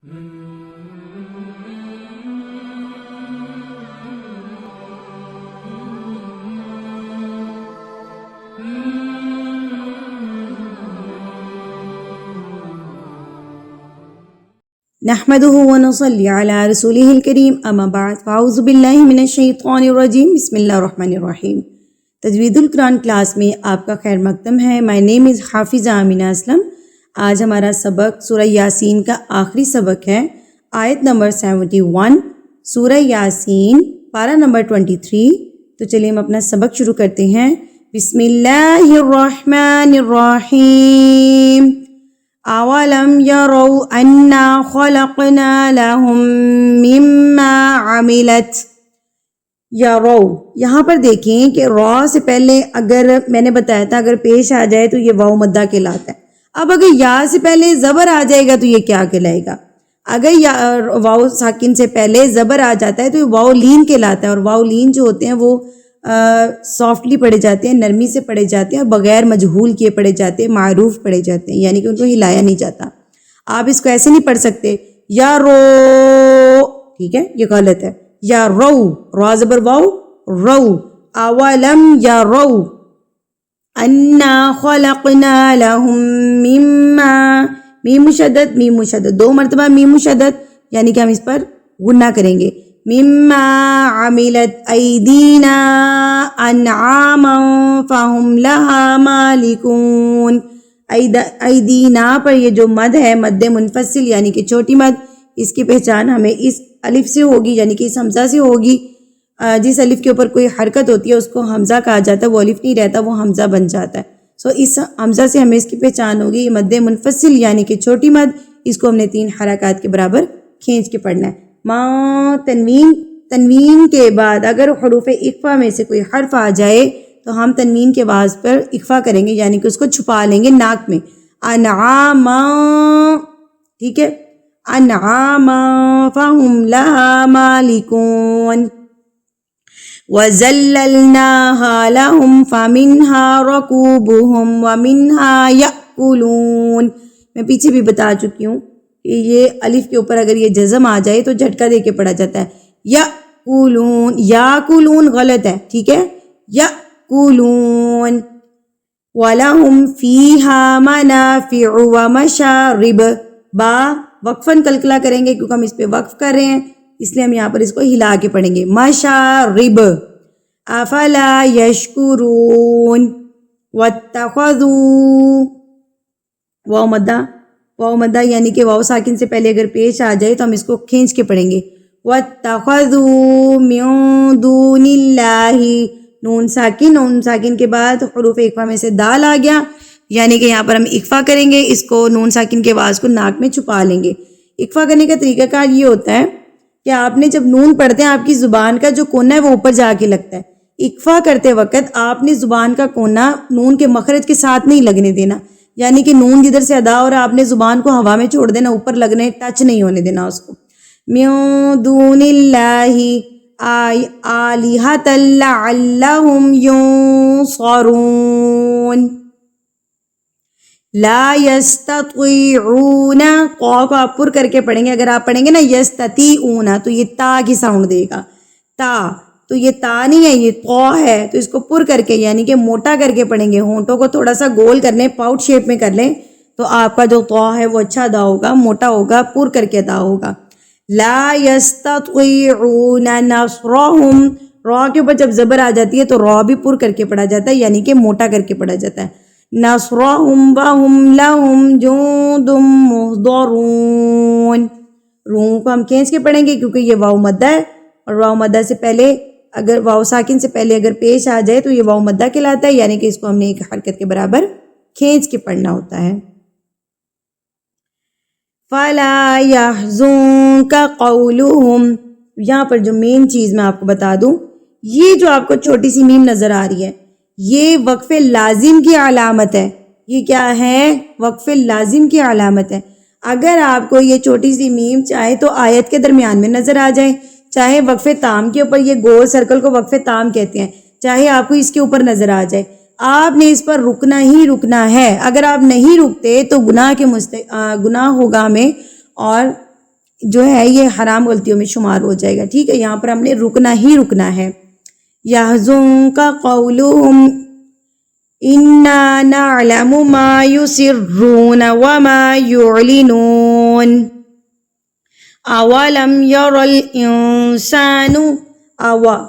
نحمده ونصلي على رسوله الكريم اما بعد فاعوذ باللہ من الشیطان الرجیم بسم اللہ الرحمن الرحیم۔ تجوید القرآن کلاس میں آپ کا خیر مقدم ہے۔ مائی نیم از حافظہ آمینہ اسلم۔ آج ہمارا سبق سورہ یاسین کا آخری سبق ہے، آیت نمبر 71، سورہ یاسین پارہ نمبر 23۔ تو چلیے ہم اپنا سبق شروع کرتے ہیں۔ بسم اللہ الرحمن الرحیم۔ اولم يروا انا خلقنا لهم مما عملت يروا، یہاں پر دیکھیں کہ را سے پہلے اگر میں نے بتایا تھا اگر پیش آ جائے تو یہ واو مدہ کہلاتا ہے۔ اب اگر یا سے پہلے زبر آ جائے گا تو یہ کیا کہلائے گا؟ اگر واو ساکن سے پہلے زبر آ جاتا ہے تو یہ واو لین کہلاتا ہے، اور واو لین جو ہوتے ہیں وہ سافٹلی پڑھے جاتے ہیں، نرمی سے پڑھے جاتے ہیں، اور بغیر مجہول کیے پڑھے جاتے ہیں، معروف پڑھے جاتے ہیں، یعنی کہ ان کو ہلایا نہیں جاتا۔ آپ اس کو ایسے نہیں پڑھ سکتے یا رو، ٹھیک ہے، یہ غلط ہے۔ یا رو، را زبر واو، رو، اولم یا رو انا خلقنا لهم مما، میم مشدد میم مشدد، دو مرتبہ میم مشدد، یعنی کہ ہم اس پر غنہ کریں گے۔ مما عملت ایدینا انعاما فهم لها مالکون۔ ایدینا پر یہ جو مد ہے، مد منفصل یعنی کہ چھوٹی مد، اس کی پہچان ہمیں اس الف سے ہوگی، یعنی کہ اس حمزہ سے ہوگی۔ جس الف کے اوپر کوئی حرکت ہوتی ہے اس کو حمزہ کہا جاتا ہے، وہ الف نہیں رہتا، وہ حمزہ بن جاتا ہے۔ سو اس حمزہ سے ہمیں اس کی پہچان ہوگی، یہ مد منفصل یعنی کہ چھوٹی مد، اس کو ہم نے 3 حرکات کے برابر کھینچ کے پڑھنا ہے۔ ما تنوین کے بعد اگر حروف اقفا میں سے کوئی حرف آ جائے تو ہم تنوین کے آواز پر اقفا کریں گے، یعنی کہ اس کو چھپا لیں گے ناک میں۔ انعاما، ٹھیک ہے، انعاما فہم لہا مالکون، وَذَلَّلْنَاهَا لَهُمْ فَمِنْهَا رَكُوبُهُمْ وَمِنْهَا يَأْكُلُونَ۔ میں پیچھے بھی بتا چکی ہوں کہ یہ الف کے اوپر اگر یہ جزم آ جائے تو جھٹکا دے کے پڑھا جاتا ہے۔ یأکلون، یاکلون غلط ہے، ٹھیک ہے، یأکلون۔ وَلَهُمْ فِيهَا مَنَافِعُ وَمَشَارِبُ، با وقفاً کلکلا کریں گے کیونکہ ہم اس پہ وقف کر رہے ہیں، اس لیے ہم یہاں پر اس کو ہلا کے پڑھیں گے۔ مشارب، افلا یشکرون، واتخذوا، واو مدہ، واو مدہ یعنی کہ واو ساکن سے پہلے اگر پیش آ جائے تو ہم اس کو کھینچ کے پڑھیں گے۔ واتخذوا من دون اللہ، نون ساکن کے بعد حروف اقفا میں سے دال آ گیا، یعنی کہ یہاں پر ہم اقفا کریں گے، اس کو نون ساکن کے آواز کو ناک میں چھپا لیں گے۔ اقفا کرنے کا طریقہ کار یہ ہوتا ہے کہ آپ نے جب نون پڑھتے ہیں آپ کی زبان کا جو کونا ہے وہ اوپر جا کے لگتا ہے۔ اقفا کرتے وقت آپ نے زبان کا کونا نون کے مخرج کے ساتھ نہیں لگنے دینا، یعنی کہ نون جدھر سے ادا اور آپ نے زبان کو ہوا میں چھوڑ دینا، اوپر لگنے، ٹچ نہیں ہونے دینا اس کو۔ من دون اللہ آلہۃ لعلہم ینصرون، لا یستطیعون، قو کو آپ پر کر کے پڑھیں گے، اگر آپ پڑھیں گے نا یستطیعون تو یہ تا کی ساؤنڈ دے گا، تا، تو یہ تا نہیں ہے، یہ تو ہے، تو اس کو پر کر کے یعنی کہ موٹا کر کے پڑھیں گے، ہونٹوں کو تھوڑا سا گول کر لیں، پاؤٹ شیپ میں کر لیں تو آپ کا جو تو ہے وہ اچھا ادا ہوگا، موٹا ہوگا، پر کر کے ادا ہوگا۔ لا یستطیعون نصرہم، را کے اوپر جب زبر آ جاتی ہے تو را بھی پر کر کے پڑھا جاتا ہے، یعنی کہ موٹا کر کے پڑھا جاتا ہے۔ نصرہم وہم لہم جند محضرون، روح کو ہم کھینچ کے پڑھیں گے کیونکہ یہ واو مدہ ہے، اور واو مدہ سے پہلے اگر واو ساکن سے پہلے اگر پیش آ جائے تو یہ واو مدہ کہلاتا ہے، یعنی کہ اس کو ہم نے ایک حرکت کے برابر کھینچ کے پڑھنا ہوتا ہے۔ فَلَا يَحْزُنْكَ قَوْلُهُمْ، یہاں پر جو مین چیز میں آپ کو بتا دوں، یہ جو آپ کو چھوٹی سی میم نظر آ رہی ہے یہ وقف لازم کی علامت ہے۔ یہ کیا ہے؟ وقف لازم کی علامت ہے۔ اگر آپ کو یہ چھوٹی سی میم چاہے تو آیت کے درمیان میں نظر آ جائے، چاہے وقف تام کے اوپر، یہ گول سرکل کو وقف تام کہتے ہیں، چاہے آپ کو اس کے اوپر نظر آ جائے، آپ نے اس پر رکنا ہی رکنا ہے۔ اگر آپ نہیں رکتے تو گناہ ہوگا ہمیں، اور جو ہے یہ حرام غلطیوں میں شمار ہو جائے گا. ٹھیک ہے, یہاں پر ہم نے رکنا ہی رکنا ہے. یحزنک قولہم انا نعلم ما یسرون وما یعلنون اولم یر الانسان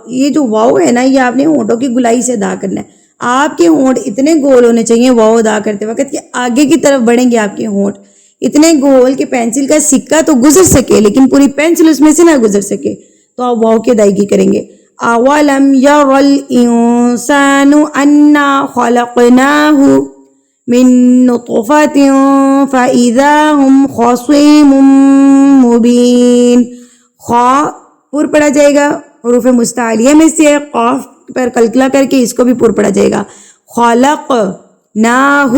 یہ جو واو ہے نا, یہ آپ نے ہونٹوں کی گلائی سے ادا کرنا ہے. آپ کے ہونٹ اتنے گول ہونے چاہیے واو ادا کرتے وقت کہ آگے کی طرف بڑھیں گے آپ کے ہونٹ اتنے گول کہ پینسل کا سکہ تو گزر سکے لیکن پوری پینسل اس میں سے نہ گزر سکے, تو آپ واو کی ادائیگی کریں گے. اولم یر الانسان انا خلقناہ من نطفۃ فاذا هم خصیم مبین. خا پر پڑھا جائے گا, حروف مستعلیہ میں سے قاف پر قلقلہ کر کے اس کو بھی پر پڑھا جائے گا. خلقناہ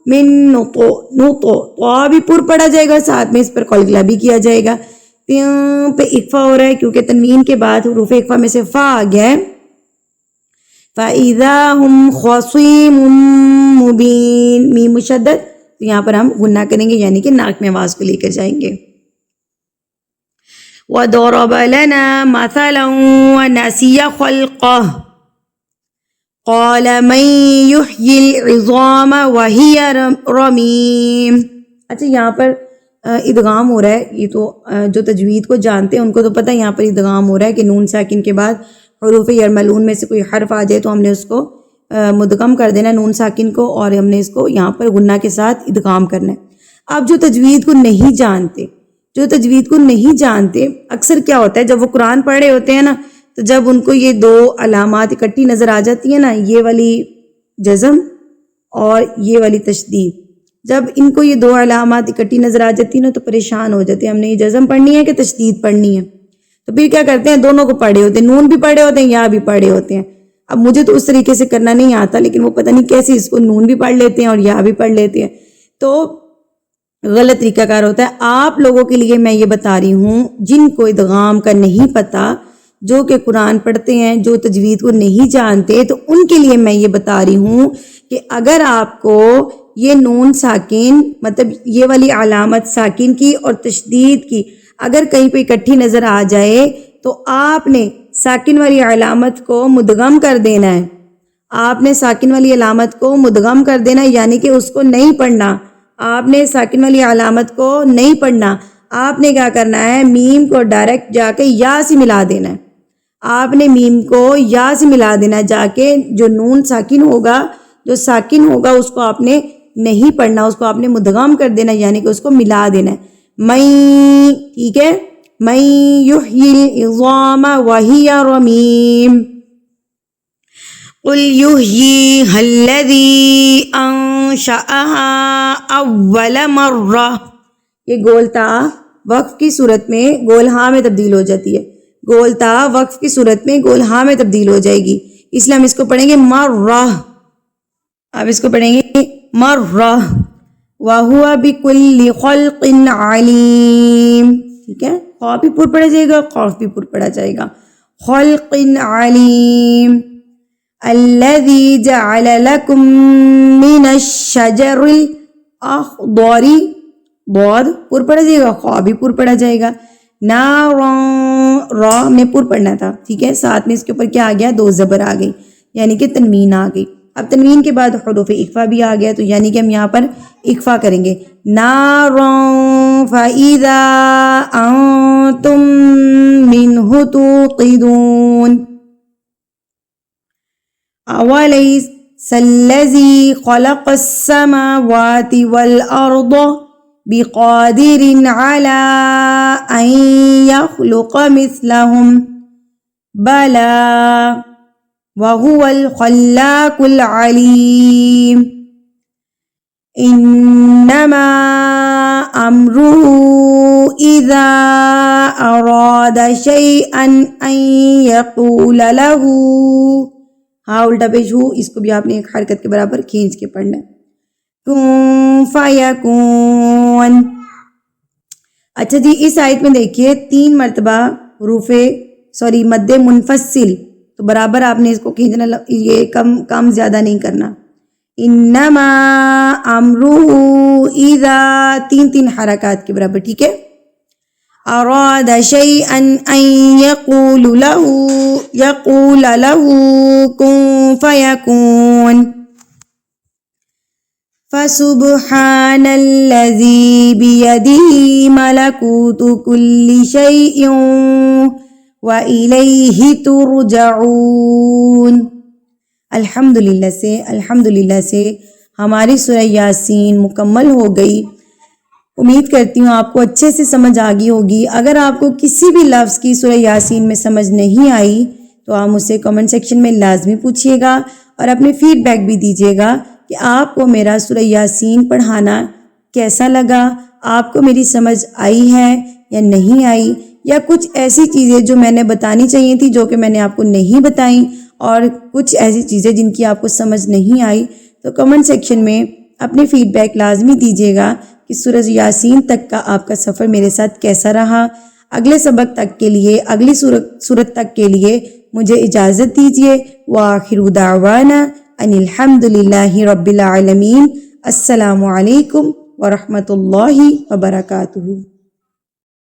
من تو بھی پر پڑھا جائے گا, ساتھ میں اس پر قلقلہ بھی کیا جائے گا. پہ اکفا ہو رہا ہے کیونکہ تنوین کے بعد حروف اکفا میں سے فا آ گیا ہے. فَإِذَا هُمْ خَصِيمٌ مُبِينٌ میم مشدد, تو یہاں پر ہم غنہ کریں گے یعنی کہ ناک میں آواز کو لے کر جائیں گے. وَضَرَبَ لَنَا مَثَلًا وَنَسِيَ خَلْقَهُ قَالَ مَن يُحْيِي الْعِظَامَ وَهِيَ رَمِيمٌ. اچھا, یہاں پر ادغام ہو رہا ہے. یہ تو جو تجوید کو جانتے ہیں ان کو تو پتہ ہے یہاں پر ادغام ہو رہا ہے کہ نون ساکن کے بعد حروف یرملون میں سے کوئی حرف آ جائے تو ہم نے اس کو مدغم کر دینا نون ساکن کو, اور ہم نے اس کو یہاں پر غنہ کے ساتھ ادغام کرنا ہے. اب جو تجوید کو نہیں جانتے اکثر کیا ہوتا ہے جب وہ قرآن پڑھ رہے ہوتے ہیں نا, تو جب ان کو یہ دو علامات اکٹھی نظر آ جاتی ہیں نا, یہ والی جزم اور یہ والی تشدید, جب ان کو یہ دو علامات اکٹھی نظر آ جاتی ہیں نا تو پریشان ہو جاتے ہیں, ہم نے یہ جزم پڑھنی ہے کہ تشدید پڑھنی ہے. تو پھر کیا کرتے ہیں, دونوں کو پڑھے ہوتے ہیں, نون بھی پڑھے ہوتے ہیں یا بھی پڑھے ہوتے ہیں. اب مجھے تو اس طریقے سے کرنا نہیں آتا, لیکن وہ پتہ نہیں کیسے اس کو نون بھی پڑھ لیتے ہیں اور یا بھی پڑھ لیتے ہیں, تو غلط طریقہ کار ہوتا ہے. آپ لوگوں کے لیے میں یہ بتا رہی ہوں جن کو ادغام کا نہیں پتہ, جو کہ قرآن پڑھتے ہیں, جو تجوید کو نہیں جانتے, تو ان کے لیے میں یہ بتا رہی ہوں کہ اگر آپ کو یہ نون ساکن مطلب یہ والی علامت ساکن کی اور تشدید کی اگر کہیں پہ اکٹھی نظر آ جائے تو آپ نے ساکن والی علامت کو مدغم کر دینا ہے. آپ نے ساکن والی علامت کو مدغم کر دینا یعنی کہ اس کو نہیں پڑھنا. آپ نے ساکن والی علامت کو نہیں پڑھنا, آپ نے کیا کرنا ہے, میم کو ڈائریکٹ جا کے یا سے ملا دینا ہے. آپ نے میم کو یا سے ملا دینا جا کے, جو نون ساکن ہوگا, جو ساکن ہوگا اس کو آپ نے نہیں پڑھنا, اس کو آپ نے مدغم کر دینا یعنی کہ اس کو ملا دینا ہے. میں, ٹھیک ہے, من یحیی العظام وہی رمیم قل یحییہا الذی انشأہا اول مرہ. یہ گول تا وقف کی صورت میں گول ہاں میں تبدیل ہو جاتی ہے, گول تا وقف کی صورت میں گول ہاں میں تبدیل ہو جائے گی, اس لیے ہم اس کو پڑھیں گے مرہ. اب اس کو پڑھیں گے مرہ. وَهُوَ بِكُلِّ خَلْقٍ عَلِيمٍ. ٹھیک ہے, خا بھی پر پڑھا جائے گا, قاف بھی پر پڑھا جائے گا. خلق علیم الذي جعل لكم من الشجر الاخضر. ضاد پر پڑھا جائے گا, خا بھی پر پڑھا جائے گا. نارا, را میں پر پڑھنا تھا, ٹھیک ہے, ساتھ میں اس کے اوپر کیا آ گیا, دو زبر آ گئی یعنی کہ تنوین آ گئی. اب تنوین کے بعد حروف اخفا بھی آ گیا, تو یعنی کہ ہم یہاں پر اخفا کریں گے. نارا فَإِذَا أَنْتُمْ مِنْهُ تُوقِدُونَ. أَوَلَيْسَ الَّذِي خَلَقَ السَّمَاوَاتِ وَالْأَرْضَ بِقَادِرٍ عَلَىٰ أَن يَخْلُقَ مِثْلَهُمْ بَلَىٰ وَهُوَ الْخَلَّاقُ الْعَلِيمُ. إِنَّمَا أَمْرُهُ إِذَا أَرَادَ شَيْئًا أَن يَقُولَ لَهُ. ہاں الٹا پیش ہو, اس کو بھی آپ نے ایک حرکت کے برابر کھینچ کے پڑھنا ہے. کن فیکون. اچھا جی, اس آیت میں دیکھیے 3 مرتبہ مد منفصل, تو برابر آپ نے اس کو کھینچنا, یہ کم زیادہ نہیں کرنا. انما امرہ اذا, 3 حرکات کے برابر, ٹھیک ہے. أراد شيئا أن يقول له كن فيكون فسبحان الذي بيده ملكوت كل شيء وإليه ترجعون۔ الحمدللہ سے ہماری سورہ یاسین مکمل ہو گئی۔ امید کرتی ہوں آپ کو اچھے سے سمجھ آ گئی ہوگی۔ اگر آپ کو کسی بھی لفظ کی سورہ یاسین میں سمجھ نہیں آئی تو آپ مجھ سے کمنٹ سیکشن میں لازمی پوچھیے گا اور اپنے فیڈ بیک بھی دیجیے گا کہ آپ کو میرا سورہ یاسین پڑھانا کیسا لگا، آپ کو میری سمجھ آئی ہے یا نہیں آئی، یا کچھ ایسی چیزیں جو میں نے بتانی چاہیے تھی جو کہ میں نے آپ کو نہیں بتائیں، اور کچھ ایسی چیزیں جن کی آپ کو سمجھ نہیں آئی، تو کمنٹ سیکشن میں اپنے فیڈ بیک لازمی دیجیے گا کہ سورہ یاسین تک کا آپ کا سفر میرے ساتھ کیسا رہا۔ اگلے سبق تک کے لیے، اگلی صورت تک کے لیے مجھے اجازت دیجیے۔ وآخر دعوانا ان الحمد للہ رب العالمین۔ السلام علیکم ورحمۃ اللہ وبرکاتہ۔